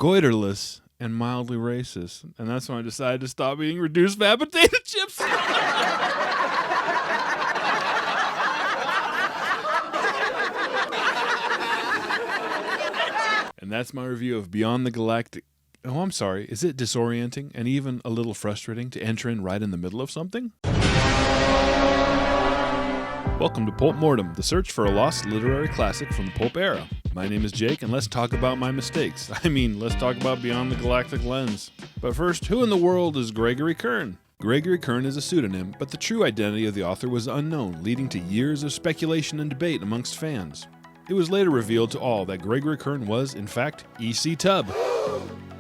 goiterless, and mildly racist. And that's when I decided to stop eating reduced fat potato chips. And that's my review of Beyond the Galactic... Oh, I'm sorry. Is it disorienting and even a little frustrating to enter in right in the middle of something? Welcome to Pulp Mortem, the search for a lost literary classic from the Pulp era. My name is Jake, and let's talk about my mistakes. Let's talk about Beyond the Galactic Lens. But first, who in the world is Gregory Kern? Gregory Kern is a pseudonym, but the true identity of the author was unknown, leading to years of speculation and debate amongst fans. It was later revealed to all that Gregory Kern was, in fact, E.C. Tubb.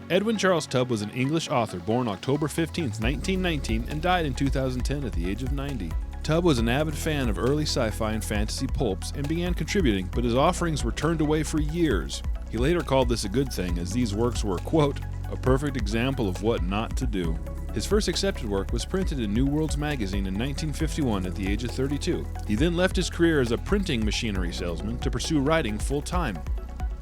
Edwin Charles Tubb was an English author born October 15, 1919, and died in 2010 at the age of 90. Tubb was an avid fan of early sci-fi and fantasy pulps and began contributing, but his offerings were turned away for years. He later called this a good thing, as these works were, quote, a perfect example of what not to do. His first accepted work was printed in New Worlds magazine in 1951 at the age of 32. He then left his career as a printing machinery salesman to pursue writing full-time.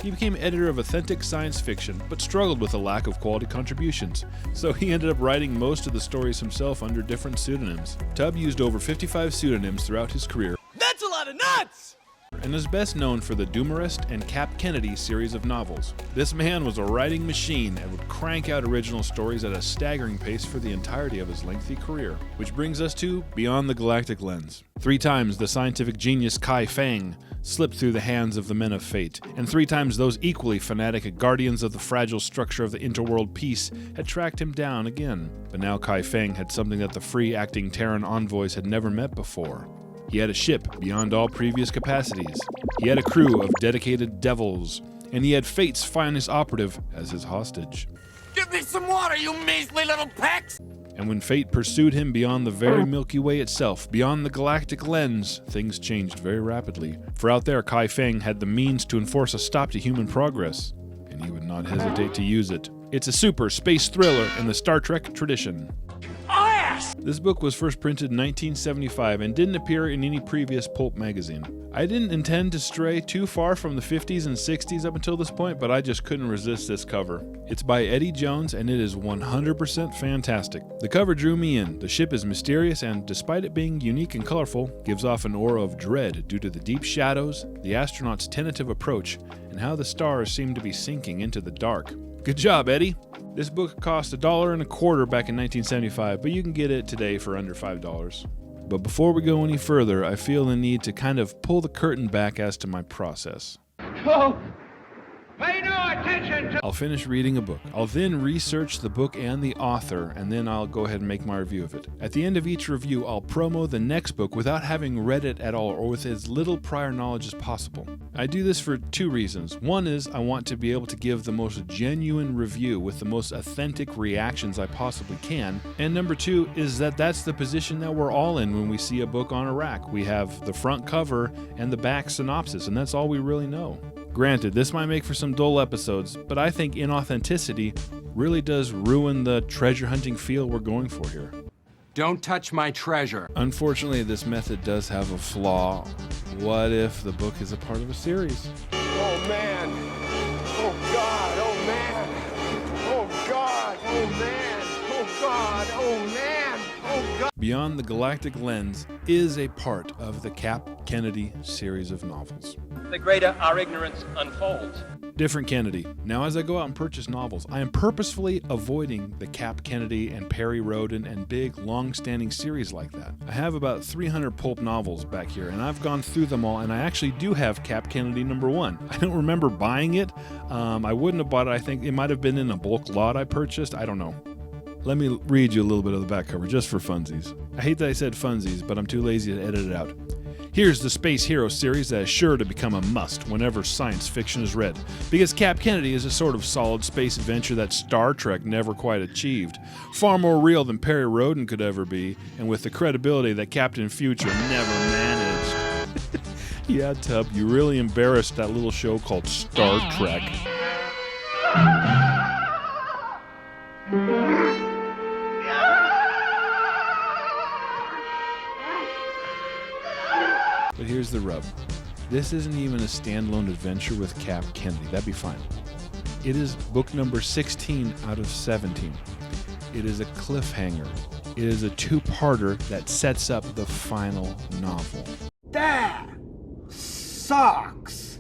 He became editor of authentic science fiction, but struggled with a lack of quality contributions, so he ended up writing most of the stories himself under different pseudonyms. Tubb used over 55 pseudonyms throughout his career. That's a lot of nuts! And is best known for the Doomerist and Cap Kennedy series of novels. This man was a writing machine and would crank out original stories at a staggering pace for the entirety of his lengthy career. Which brings us to Beyond the Galactic Lens. 3 times the scientific genius Kai Feng slipped through the hands of the men of fate, and 3 times those equally fanatic guardians of the fragile structure of the interworld peace had tracked him down again. But now Kai Feng had something that the free-acting Terran envoys had never met before. He had a ship beyond all previous capacities. He had a crew of dedicated devils, and he had Fate's finest operative as his hostage. Give me some water, you measly little pecks! And when Fate pursued him beyond the very Milky Way itself, beyond the galactic lens, things changed very rapidly. For out there, Kai Feng had the means to enforce a stop to human progress, and he would not hesitate to use it. It's a super space thriller in the Star Trek tradition. This book was first printed in 1975 and didn't appear in any previous pulp magazine. I didn't intend to stray too far from the 50s and 60s up until this point, but I just couldn't resist this cover. It's by Eddie Jones and it is 100% fantastic. The cover drew me in. The ship is mysterious and, despite it being unique and colorful, gives off an aura of dread due to the deep shadows, the astronauts' tentative approach, and how the stars seem to be sinking into the dark. Good job, Eddie! This book cost $1.25 back in 1975, but you can get it today for under $5. But before we go any further, I feel the need to kind of pull the curtain back as to my process. Oh, pay no attention to... I'll finish reading a book. I'll then research the book and the author, and then I'll go ahead and make my review of it. At the end of each review, I'll promo the next book without having read it at all or with as little prior knowledge as possible. I do this for 2 reasons. One is I want to be able to give the most genuine review with the most authentic reactions I possibly can. And number 2 is that that's the position that we're all in when we see a book on a rack. We have the front cover and the back synopsis, and that's all we really know. Granted, this might make for some dull episodes, but I think inauthenticity really does ruin the treasure hunting feel we're going for here. Don't touch my treasure. Unfortunately, this method does have a flaw. What if the book is a part of a series? Oh, man. Oh, God. Oh, man. Oh, God. Oh, man. Oh, God. Oh, man. Oh, God. Beyond the Galactic Lens is a part of the Cap Kennedy series of novels. The greater our ignorance unfolds. Different Kennedy. Now, as I go out and purchase novels, I am purposefully avoiding the Cap Kennedy and Perry Rhodan and big, long-standing series like that. I have about 300 pulp novels back here, and I've gone through them all, and I actually do have Cap Kennedy #1. I don't remember buying it. I wouldn't have bought it. I think it might have been in a bulk lot I purchased. I don't know. Let me read you a little bit of the back cover, just for funsies. I hate that I said funsies, but I'm too lazy to edit it out. Here's the Space Hero series that is sure to become a must whenever science fiction is read, because Cap Kennedy is a sort of solid space adventure that Star Trek never quite achieved. Far more real than Perry Rhodan could ever be, and with the credibility that Captain Future never managed. Yeah, Tubb, you really embarrassed that little show called Star Trek. But here's the rub. This isn't even a standalone adventure with Cap Kennedy. That'd be fine. It is book number 16 out of 17. It is a cliffhanger. It is a two-parter that sets up the final novel. That sucks.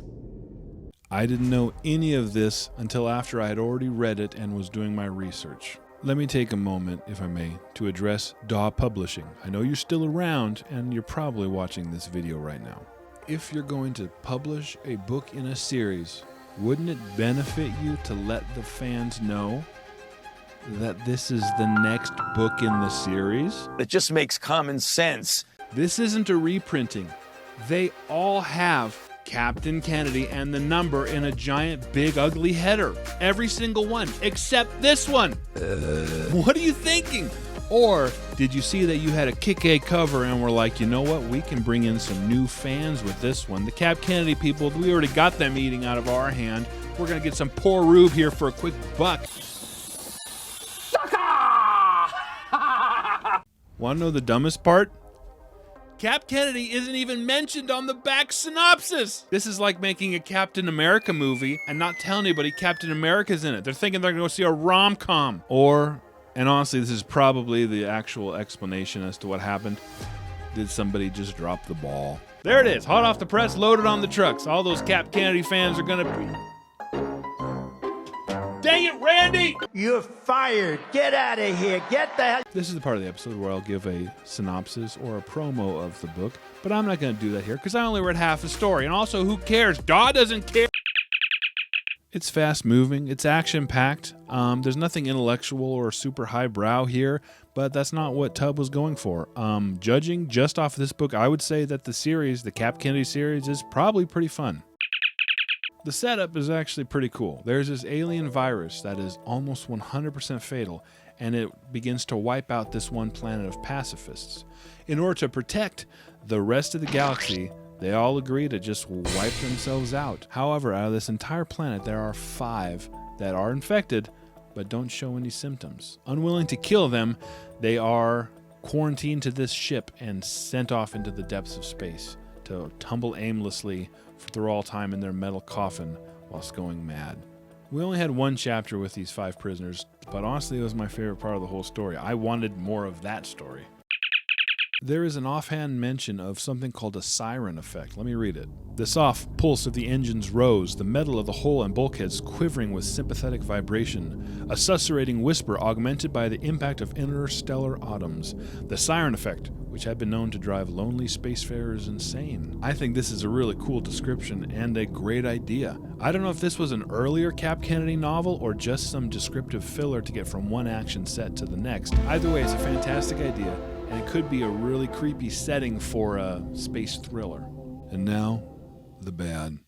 I didn't know any of this until after I had already read it and was doing my research. Let me take a moment, if I may, to address DAW Publishing. I know you're still around and you're probably watching this video right now. If you're going to publish a book in a series, wouldn't it benefit you to let the fans know that this is the next book in the series? It just makes common sense. This isn't a reprinting. They all have Captain Kennedy and the number in a giant, big, ugly header. Every single one, except this one. What are you thinking? Or did you see that you had a kick-A cover and were like, you know what, we can bring in some new fans with this one. The Cap Kennedy people, we already got them eating out of our hand. We're going to get some poor Rube here for a quick buck. Want to know the dumbest part? Cap Kennedy isn't even mentioned on the back synopsis. This is like making a Captain America movie and not telling anybody Captain America's in it. They're thinking they're going to go see a rom-com. And honestly, this is probably the actual explanation as to what happened. Did somebody just drop the ball? There it is, hot off the press, loaded on the trucks. All those Cap Kennedy fans are going to be... Dang it, Randy! You're fired. Get out of here. Get the hell. This is the part of the episode where I'll give a synopsis or a promo of the book, but I'm not going to do that here because I only read half the story. And also, who cares? Daw doesn't care. It's fast-moving. It's action-packed. There's nothing intellectual or super highbrow here, but that's not what Tubb was going for. Judging just off of this book, I would say that the series, the Cap Kennedy series, is probably pretty fun. The setup is actually pretty cool. There's this alien virus that is almost 100% fatal, and it begins to wipe out this one planet of pacifists. In order to protect the rest of the galaxy, they all agree to just wipe themselves out. However, out of this entire planet, there are 5 that are infected, but don't show any symptoms. Unwilling to kill them, they are quarantined to this ship and sent off into the depths of space to tumble aimlessly through all time in their metal coffin whilst going mad. We only had one chapter with these 5 prisoners, but honestly it was my favorite part of the whole story. I wanted more of that story. There is an offhand mention of something called a siren effect. Let me read it. The soft pulse of the engines rose, the metal of the hull and bulkheads quivering with sympathetic vibration, a susurrating whisper augmented by the impact of interstellar atoms. The siren effect, which had been known to drive lonely spacefarers insane. I think this is a really cool description and a great idea. I don't know if this was an earlier Cap Kennedy novel or just some descriptive filler to get from one action set to the next. Either way, it's a fantastic idea, and it could be a really creepy setting for a space thriller. And now, the bad.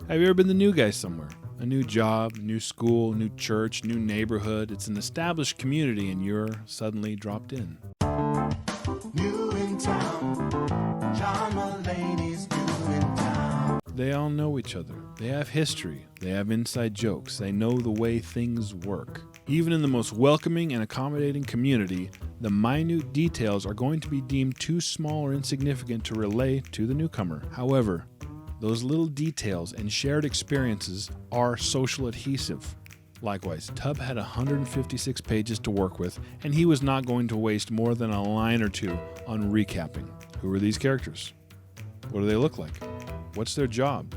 Have you ever been the new guy somewhere? A new job, new school, new church, new neighborhood. It's an established community and you're suddenly dropped in. New in town, John Mulaney's new in town. They all know each other. They have history. They have inside jokes. They know the way things work. Even in the most welcoming and accommodating community, the minute details are going to be deemed too small or insignificant to relay to the newcomer. However, those little details and shared experiences are social adhesive. Likewise, Tubb had 156 pages to work with, and he was not going to waste more than a line or two on recapping. Who are these characters? What do they look like? What's their job?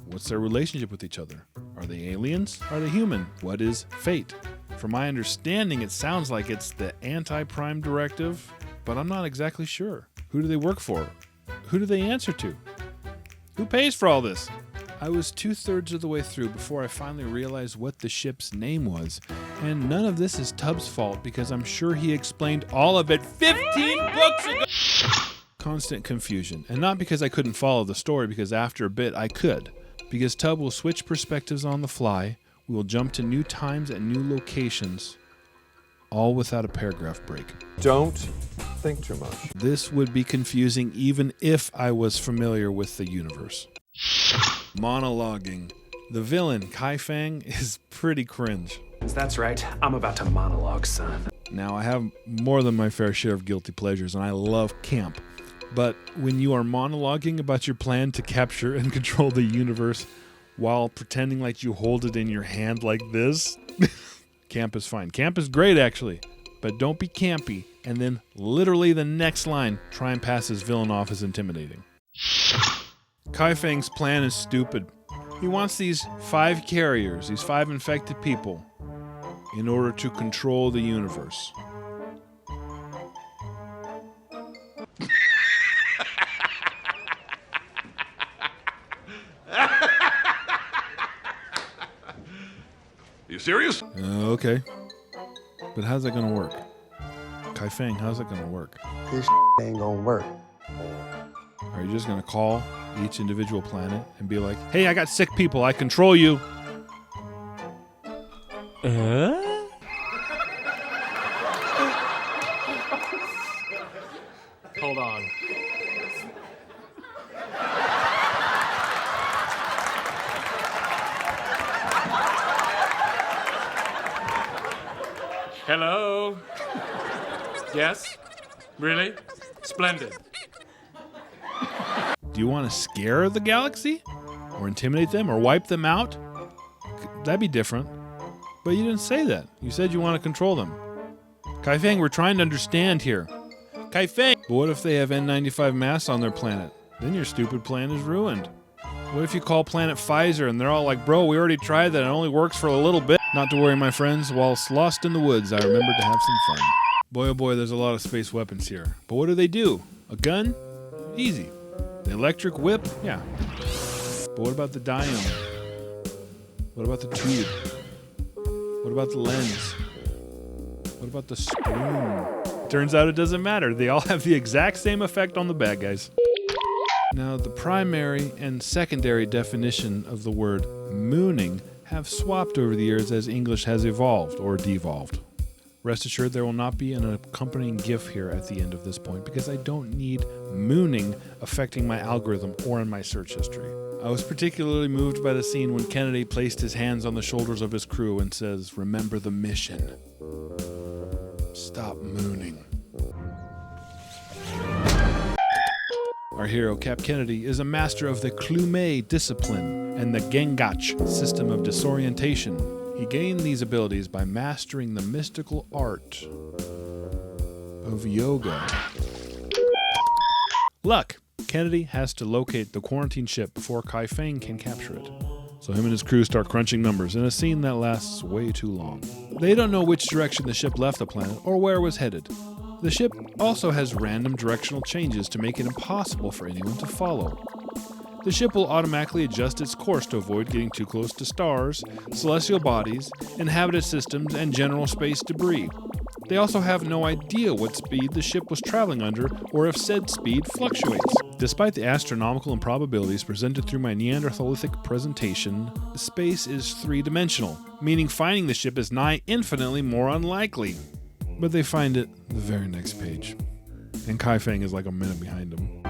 What's their relationship with each other? Are they aliens? Are they human? What is fate? From my understanding, it sounds like it's the anti-prime directive, but I'm not exactly sure. Who do they work for? Who do they answer to? Who pays for all this? I was 2/3 of the way through before I finally realized what the ship's name was, and none of this is Tubb's fault because I'm sure he explained all of it 15 books ago. Constant confusion, and not because I couldn't follow the story, because after a bit I could. Because Tubb will switch perspectives on the fly, we will jump to new times and new locations, all without a paragraph break. Don't think too much. This would be confusing even if I was familiar with the universe. Monologuing. The villain, Kai Fang, is pretty cringe. That's right. I'm about to monologue, son. Now, I have more than my fair share of guilty pleasures, and I love camp. But when you are monologuing about your plan to capture and control the universe, while pretending like you hold it in your hand like this. Camp is fine. Camp is great, actually. But don't be campy. And then literally the next line, try and pass his villain off as intimidating. Kai Feng's plan is stupid. He wants these 5 carriers, these 5 infected people, in order to control the universe. You serious? Okay. But how's that gonna work? Kai Feng, how's that gonna work? This ain't gonna work. Are you just gonna call each individual planet and be like, hey, I got sick people, I control you? Hold on. Hello? Yes? Really? Splendid. Do you want to scare the galaxy? Or intimidate them? Or wipe them out? That'd be different. But you didn't say that. You said you want to control them. Kai Feng, we're trying to understand here. Kai Feng! But what if they have N95 masks on their planet? Then your stupid plan is ruined. What if you call planet Pfizer and they're all like, bro, we already tried that, it only works for a little bit. Not to worry, my friends, whilst lost in the woods, I remembered to have some fun. Boy, oh boy, there's a lot of space weapons here. But what do? A gun? Easy. The electric whip? Yeah. But what about the diome? What about the tube? What about the lens? What about the spoon? Turns out it doesn't matter. They all have the exact same effect on the bad guys. Now, the primary and secondary definition of the word mooning have swapped over the years as English has evolved or devolved. Rest assured there will not be an accompanying GIF here at the end of this point because I don't need mooning affecting my algorithm or in my search history. I was particularly moved by the scene when Kennedy placed his hands on the shoulders of his crew and says, "Remember the mission. Stop mooning." Our hero, Cap Kennedy, is a master of the Klume discipline and the Gengach system of disorientation. He gained these abilities by mastering the mystical art of yoga. Luck! Kennedy has to locate the quarantine ship before Kai Feng can capture it. So him and his crew start crunching numbers in a scene that lasts way too long. They don't know which direction the ship left the planet or where it was headed. The ship also has random directional changes to make it impossible for anyone to follow. The ship will automatically adjust its course to avoid getting too close to stars, celestial bodies, inhabited systems, and general space debris. They also have no idea what speed the ship was traveling under or if said speed fluctuates. Despite the astronomical improbabilities presented through my Neanderthalithic presentation, space is three-dimensional, meaning finding the ship is nigh infinitely more unlikely. But they find it the very next page. And Kai Feng is like a minute behind them.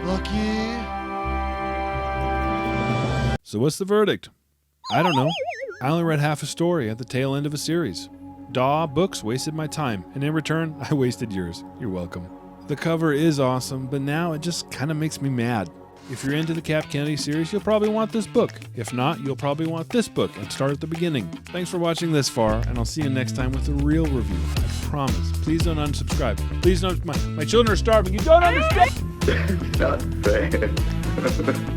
Lucky. So what's the verdict? I don't know. I only read half a story at the tail end of a series. Books wasted my time, and in return, I wasted yours. You're welcome. The cover is awesome, but now it just kind of makes me mad. If you're into the Cap Kennedy series, you'll probably want this book. If not, you'll probably want this book and start at the beginning. Thanks for watching this far, and I'll see you next time with a real review. I promise. Please don't unsubscribe. Please don't. My children are starving. You don't understand. Not fair.